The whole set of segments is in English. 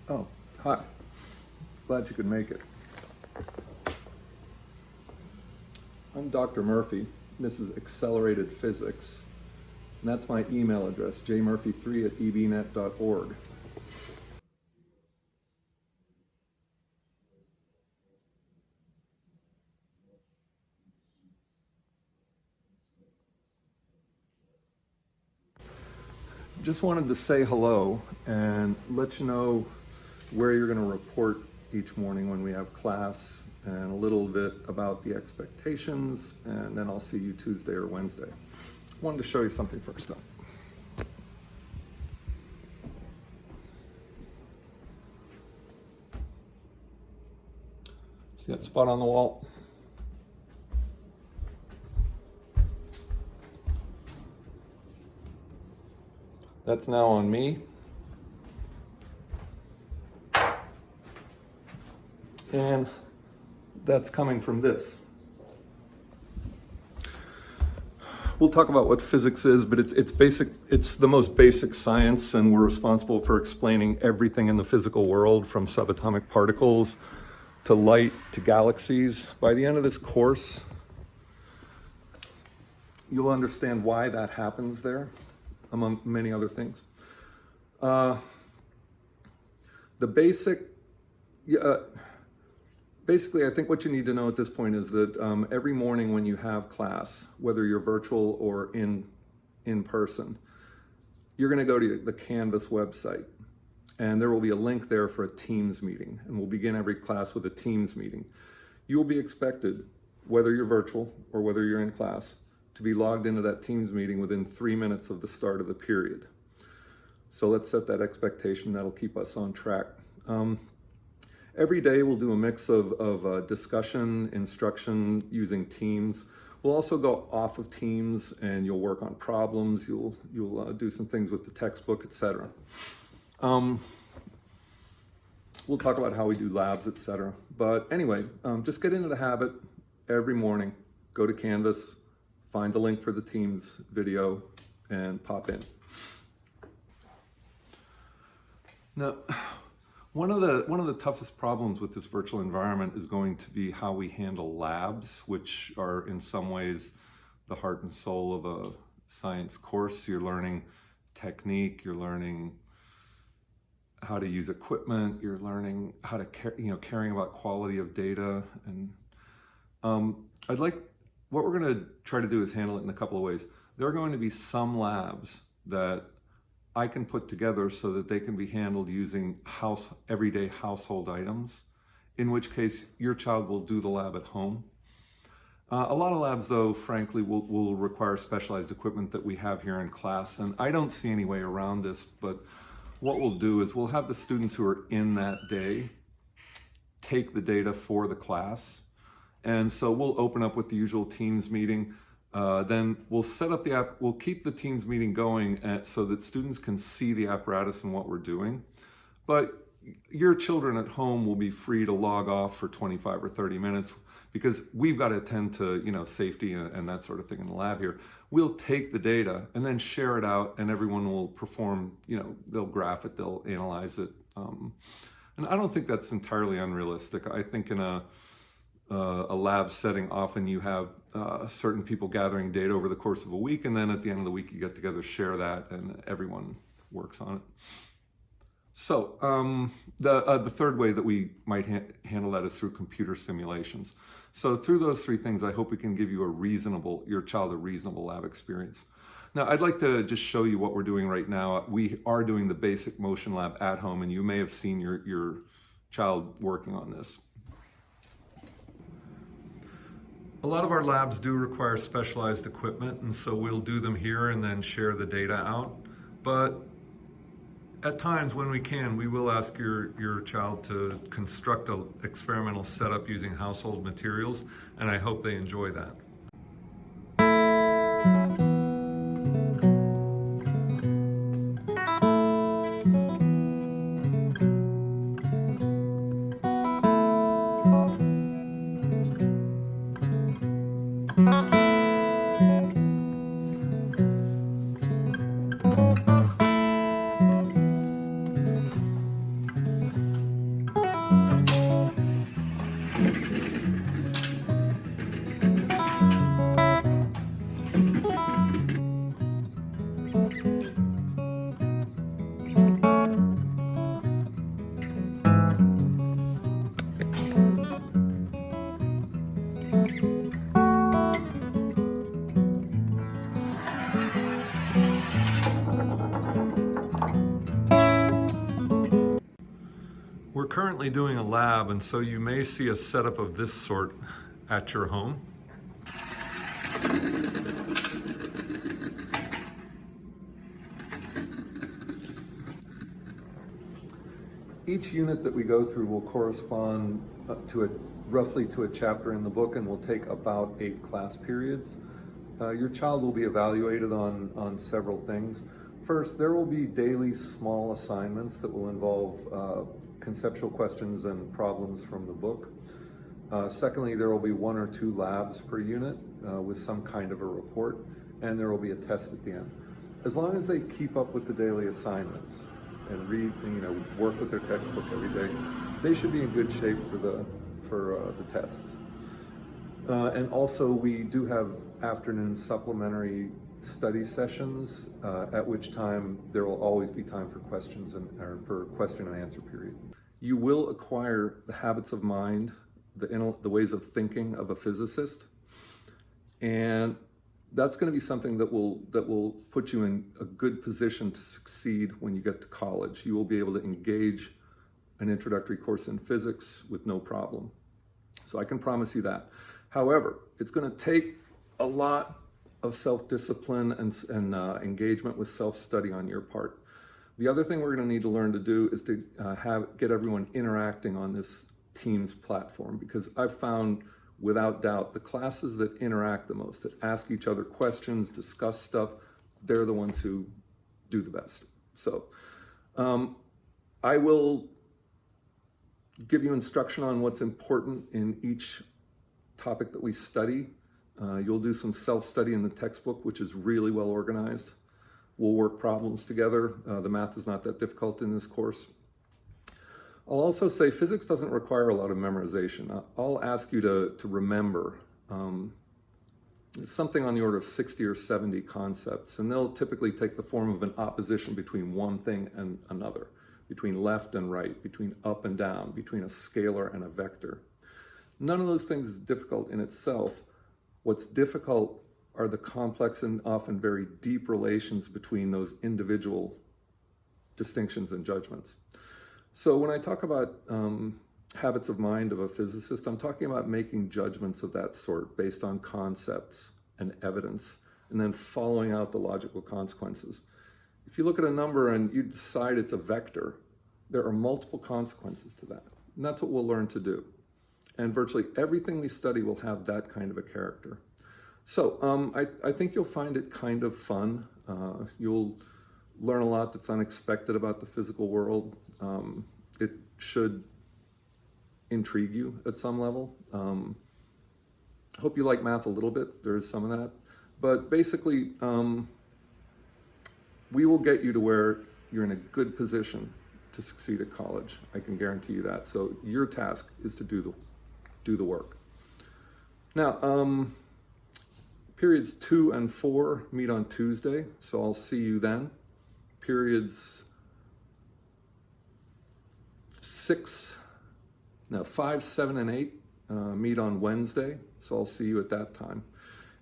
Oh, hi. Glad you could make it. I'm Dr. Murphy. This is Accelerated Physics. And that's my email address, jmurphy3@ebnet.org. Just wanted to say hello and let you know where you're going to report each morning when we have class, and a little bit about the expectations, and then I'll see you Tuesday or Wednesday. Wanted to show you something first though. See that spot on the wall? That's now on me. And that's coming from this. We'll talk about what physics is, but it's basic. It's the most basic science, and we're responsible for explaining everything in the physical world, from subatomic particles to light to galaxies. By the end of this course, you'll understand why that happens there, among many other things. Basically, I think what you need to know at this point is that every morning when you have class, whether you're virtual or in person, you're going to go to the Canvas website, and there will be a link there for a Teams meeting, and we'll begin every class with a Teams meeting. You will be expected, whether you're virtual or whether you're in class, to be logged into that Teams meeting within 3 minutes of the start of the period. So let's set that expectation. That'll keep us on track. Every day we'll do a mix of discussion, instruction using Teams. We'll also go off of Teams, and you'll work on problems. You'll do some things with the textbook, etc. We'll talk about how we do labs, etc. But anyway, just get into the habit every morning. Go to Canvas, find the link for the Teams video, and pop in. Now, one of the toughest problems with this virtual environment is going to be how we handle labs, which are in some ways the heart and soul of a science course. You're learning technique, you're learning how to use equipment, you're learning how to caring about quality of data. And what we're going to try to do is handle it in a couple of ways. There are going to be some labs that I can put together so that they can be handled using everyday household items, in which case your child will do the lab at home. A lot of labs, though, frankly, will require specialized equipment that we have here in class, and I don't see any way around this, but what we'll do is we'll have the students who are in that day take the data for the class, and so we'll open up with the usual Teams meeting. Then we'll set up the app, we'll keep the Teams meeting going so that students can see the apparatus and what we're doing. But your children at home will be free to log off for 25 or 30 minutes because we've got to attend to safety and that sort of thing in the lab here. We'll take the data and then share it out, and everyone will perform, they'll graph it, they'll analyze it. And I don't think that's entirely unrealistic. I think in a lab setting, often you have certain people gathering data over the course of a week, and then at the end of the week you get together, share that, and everyone works on it. So the third way that we might handle that is through computer simulations. So through those three things, I hope we can give you your child a reasonable lab experience. Now, I'd like to just show you what we're doing right now. We are doing the basic motion lab at home, and you may have seen your child working on this. A lot of our labs do require specialized equipment, and so we'll do them here and then share the data out. But at times when we can, we will ask your child to construct an experimental setup using household materials, and I hope they enjoy that. currently doing a lab, and so you may see a setup of this sort at your home. Each unit that we go through will correspond roughly to a chapter in the book, and will take about 8 class periods. Your child will be evaluated on several things. First, there will be daily small assignments that will involve conceptual questions and problems from the book. Secondly, there will be 1 or 2 labs per unit with some kind of a report, and there will be a test at the end. As long as they keep up with the daily assignments and read, work with their textbook every day, they should be in good shape for the tests. And also, we do have afternoon supplementary study sessions, at which time there will always be time for questions for question and answer period. You will acquire the habits of mind, the ways of thinking of a physicist, and that's going to be something that will put you in a good position to succeed when you get to college. You will be able to engage an introductory course in physics with no problem. So I can promise you that. However, it's going to take a lot of self-discipline and engagement with self-study on your part. The other thing we're going to need to learn to do is to get everyone interacting on this Teams platform, because I've found, without doubt, the classes that interact the most, that ask each other questions, discuss stuff, they're the ones who do the best. So I will give you instruction on what's important in each topic that we study. You'll do some self-study in the textbook, which is really well organized. We'll work problems together. The math is not that difficult in this course. I'll also say physics doesn't require a lot of memorization. I'll ask you to remember something on the order of 60 or 70 concepts, and they'll typically take the form of an opposition between one thing and another, between left and right, between up and down, between a scalar and a vector. None of those things is difficult in itself. What's difficult are the complex and often very deep relations between those individual distinctions and judgments. So when I talk about habits of mind of a physicist, I'm talking about making judgments of that sort based on concepts and evidence, and then following out the logical consequences. If you look at a number and you decide it's a vector, there are multiple consequences to that. And that's what we'll learn to do. And virtually everything we study will have that kind of a character. So I think you'll find it kind of fun. You'll learn a lot that's unexpected about the physical world. It should intrigue you at some level. I hope you like math a little bit. There is some of that. But basically, we will get you to where you're in a good position to succeed at college. I can guarantee you that. So your task is to do the work. Now, periods 2 and 4 meet on Tuesday, so I'll see you then. Periods 5, 7, and 8 meet on Wednesday, so I'll see you at that time.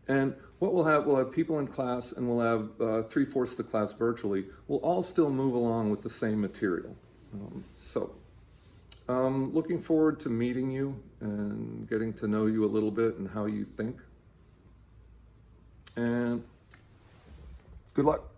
And what we'll have people in class, and we'll have 3/4 of the class virtually. We'll all still move along with the same material. Looking forward to meeting you and getting to know you a little bit and how you think. And good luck.